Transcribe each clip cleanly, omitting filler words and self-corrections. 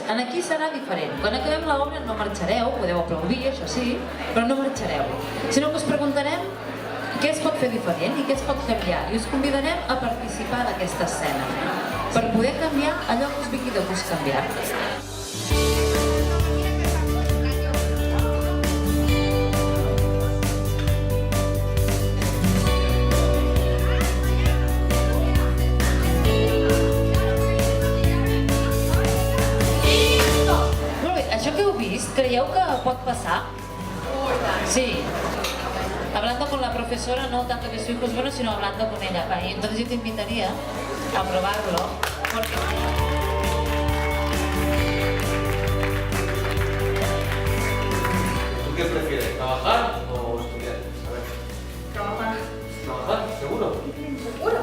En aquí serà diferent. Quan acabem l'obra no marxareu, podeu aplaudir, això sí, però no marxareu. Sinó que us preguntarem què es pot fer diferent i què es pot canviar. I us convidarem a participar d'aquesta escena per poder canviar allò que us vingui de gust canviar. Això que heu vist, creieu que pot passar? Sí. Hablando con la profesora, no tanto que su hijo es bueno, sino hablando con ella. Y entonces yo te invitaría a probarlo, porque... ¿Tú qué prefieres, trabajar o estudiar? A ver. Trabajar. ¿Trabajar? ¿Seguro? ¿Seguro?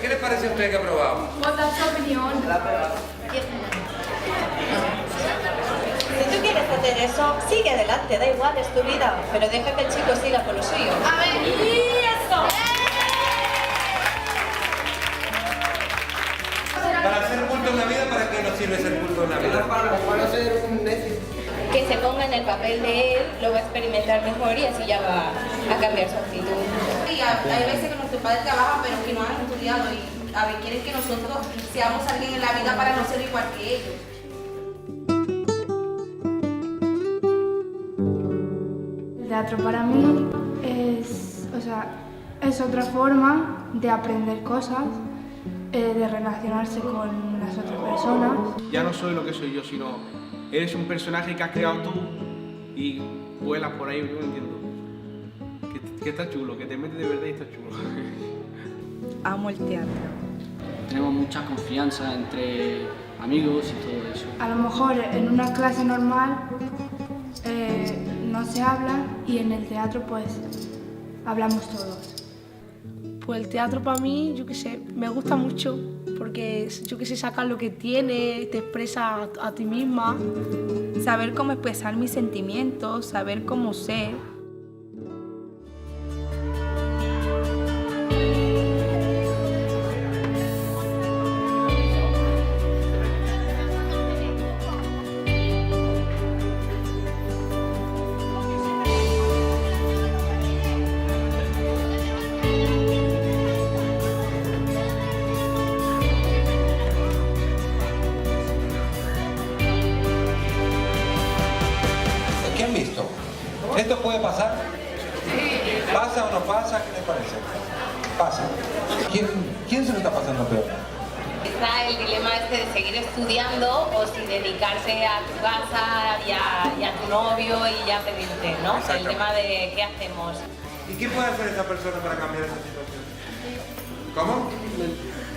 ¿Qué le parece a usted que ha probado? Vota su opinión. Si tú quieres hacer eso, sigue adelante, da igual, es tu vida, pero deja que el chico siga con lo suyo. A ver, y eso. Para ser culto en la vida, ¿para qué nos sirve ser culto en la vida? Para ser un necio. Que se ponga en el papel de él, lo va a experimentar mejor y así ya va a cambiar su actitud. Y hay veces que nuestros padres trabajan pero que no han estudiado y a ver, quieren que nosotros seamos alguien en la vida para no ser igual que ellos. El teatro para mí es otra forma de aprender cosas, de relacionarse con las otras personas. Ya no soy lo que soy yo, sino eres un personaje que has creado tú y vuelas por ahí, no entiendo. Que está chulo, que te metes de verdad y está chulo. Amo el teatro. Tenemos mucha confianza entre amigos y todo eso. A lo mejor en una clase normal no se habla y en el teatro pues hablamos todos. Pues el teatro para mí, yo qué sé, me gusta mucho porque yo qué sé, sacas lo que tienes, te expresas a ti misma. Saber cómo expresar mis sentimientos, saber cómo ser. ¿Qué han visto? ¿Esto puede pasar? ¿Pasa o no pasa? ¿Qué les parece? Pasa. ¿Quién se lo está pasando peor? Está el dilema este de seguir estudiando o si dedicarse a tu casa y a tu novio y ya pedirte, ¿no? El tema de qué hacemos. ¿Y qué puede hacer esa persona para cambiar esa situación? ¿Cómo?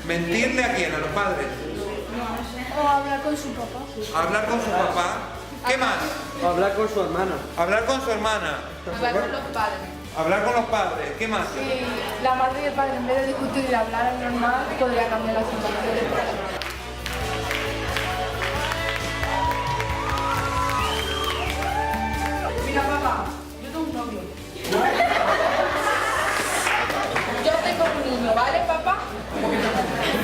¿Mentirle a quién? ¿A los padres? O hablar con su papá. ¿Hablar con su papá? ¿Qué más? Hablar con su hermana. Hablar con su hermana. Hablar con los padres. Hablar con los padres. ¿Qué más? Si la madre y el padre en vez de discutir y hablar normal, podría cambiar la situación. Mira, papá, yo tengo un novio. Yo tengo un niño, ¿vale, papá?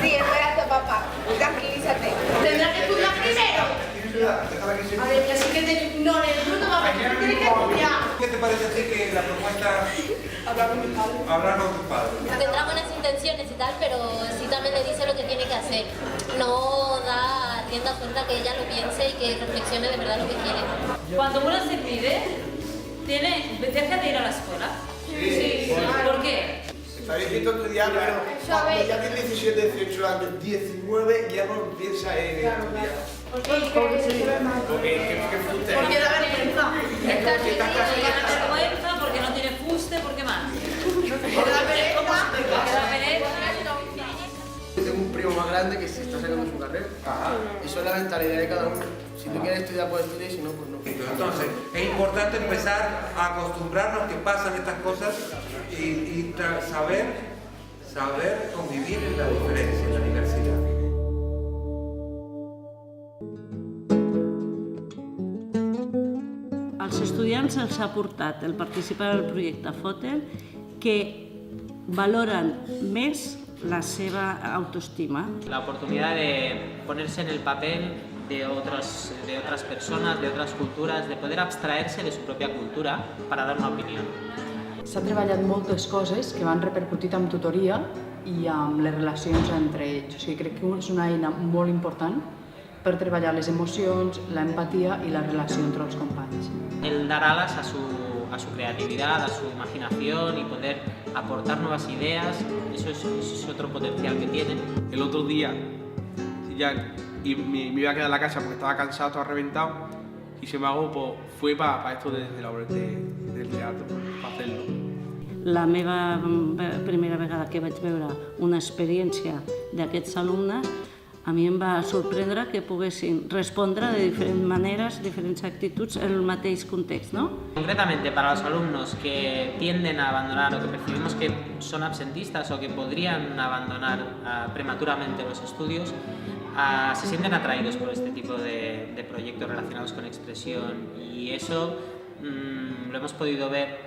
Sí, espérate, papá. Tranquilízate. Tendrás que estudiar primero. A ver, que así que te ignore el bruto, papá, que tú tienes que estudiar. ¿Qué te parece a ti que la propuesta... Hablar con mis padres. Hablar con tus padres? Tendrá buenas intenciones y tal, pero sí también le dice lo que tiene que hacer. No da rienda suelta que ella lo piense y que reflexione de verdad lo que quiere. Cuando uno se pide, deja de ir a la escuela. Sí. ¿Por qué? Está difícil estudiar, pero cuando ya tiene 17, 18 años, 19, ya no piensa en estudiar. Porque da vergüenza. Da vergüenza, porque no tiene fuste, ¿por qué más? Porque da pereza. Tengo un primo más grande que se está sacando su carrera. Eso es la mentalidad de cada uno. Si tú quieres estudiar, puedes estudiar y si no, pues no. Entonces, es importante empezar a acostumbrarnos que pasan estas cosas y saber convivir en la diferencia, en la diversidad. Als estudiants se'ls ha portat el participar al projecte FOTEL que valoren més la seva autoestima. La oportunidad de ponerse en el papel de otras personas, de otras culturas, de poder abstraerse de su propia cultura para dar una opinión. S'ha treballat moltes coses que van repercutit en tutoria i amb les relacions entre ells. O sigui, crec que és una eina molt important per treballar les emocions, l'empatia i la relació entre els companys. El dar alas a su creatividad, a su imaginación y poder aportar nuevas ideas, eso es otro potencial que tiene. El otro día me iba a quedar en la casa porque estaba cansado, estaba reventado, y se me hago, pues, fue para esto de la obra del teatro, para hacerlo. La meva primera vegada que vaig veure una experiència d'aquests alumnes, a mi em va sorprendre que poguessin respondre de diferents maneres, diferents actituds en el mateix context, ¿no? Concretamente, para los alumnos que tienden a abandonar o que percibimos que son absentistas o que podrían abandonar prematuramente los estudios, se sienten atraídos por este tipo de proyectos relacionados con expresión, y eso lo hemos podido ver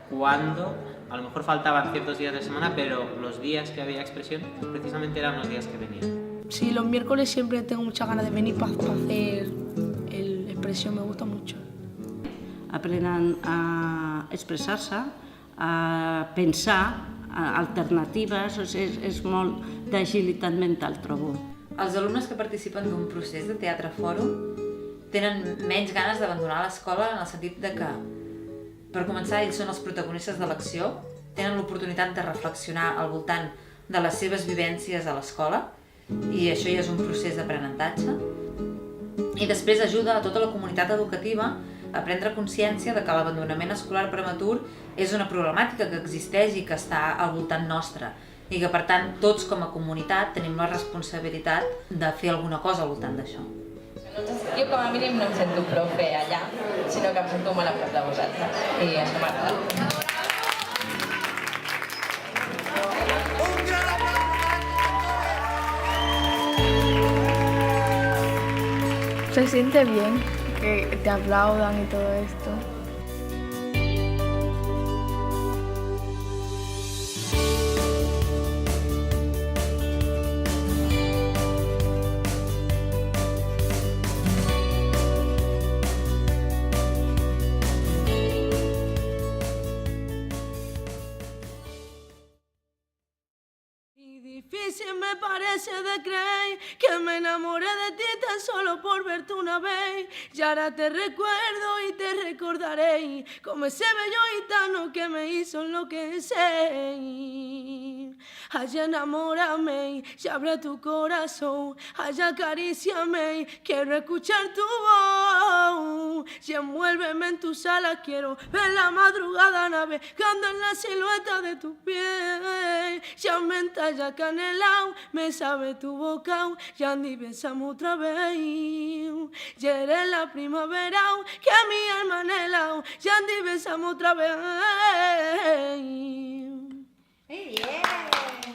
cuando a lo mejor faltaban ciertos días de semana, pero los días que había expresión precisamente eran los días que venían. Sí, los miércoles siempre tengo muchas ganas de venir para hacer expresión, me gusta mucho. Aprenen a expressar-se, a pensar alternatives, o sigui, és molt d'agilitat mental, trobo. Els alumnes que participen d'un procés de teatre fòrum tenen menys ganes d'abandonar l'escola en el sentit de que, per començar, ells són els protagonistes de l'acció, tenen l'oportunitat de reflexionar al voltant de les seves vivències a l'escola, i això ja és un procés d'aprenentatge. I després ajuda a tota la comunitat educativa a prendre consciència de que l'abandonament escolar prematur és una problemàtica que existeix i que està al voltant nostre, i que, per tant, tots com a comunitat tenim la responsabilitat de fer alguna cosa al voltant d'això. Jo com a mínim no em sento profe allà, sinó que em sento molt a prop de vosaltres, i això m'agrada. Se siente bien que te aplaudan y todo esto. Difícil me parece de creer que me enamoré de ti tan solo por verte una vez. Y ahora te recuerdo y te recordaré como ese bello gitano que me hizo enloquecer. Ay, enamórame y abre tu corazón. Ay, acaríciame, quiero escuchar tu voz. Y envuélveme en tus alas, quiero ver la madrugada navegando en la silueta de tu piel. Ya me entalla canelao, me sabe tu boca, ya ni besamos otra vez. Y eres la primavera que a mi alma anhela, ya ni besamos otra vez. Muy bien.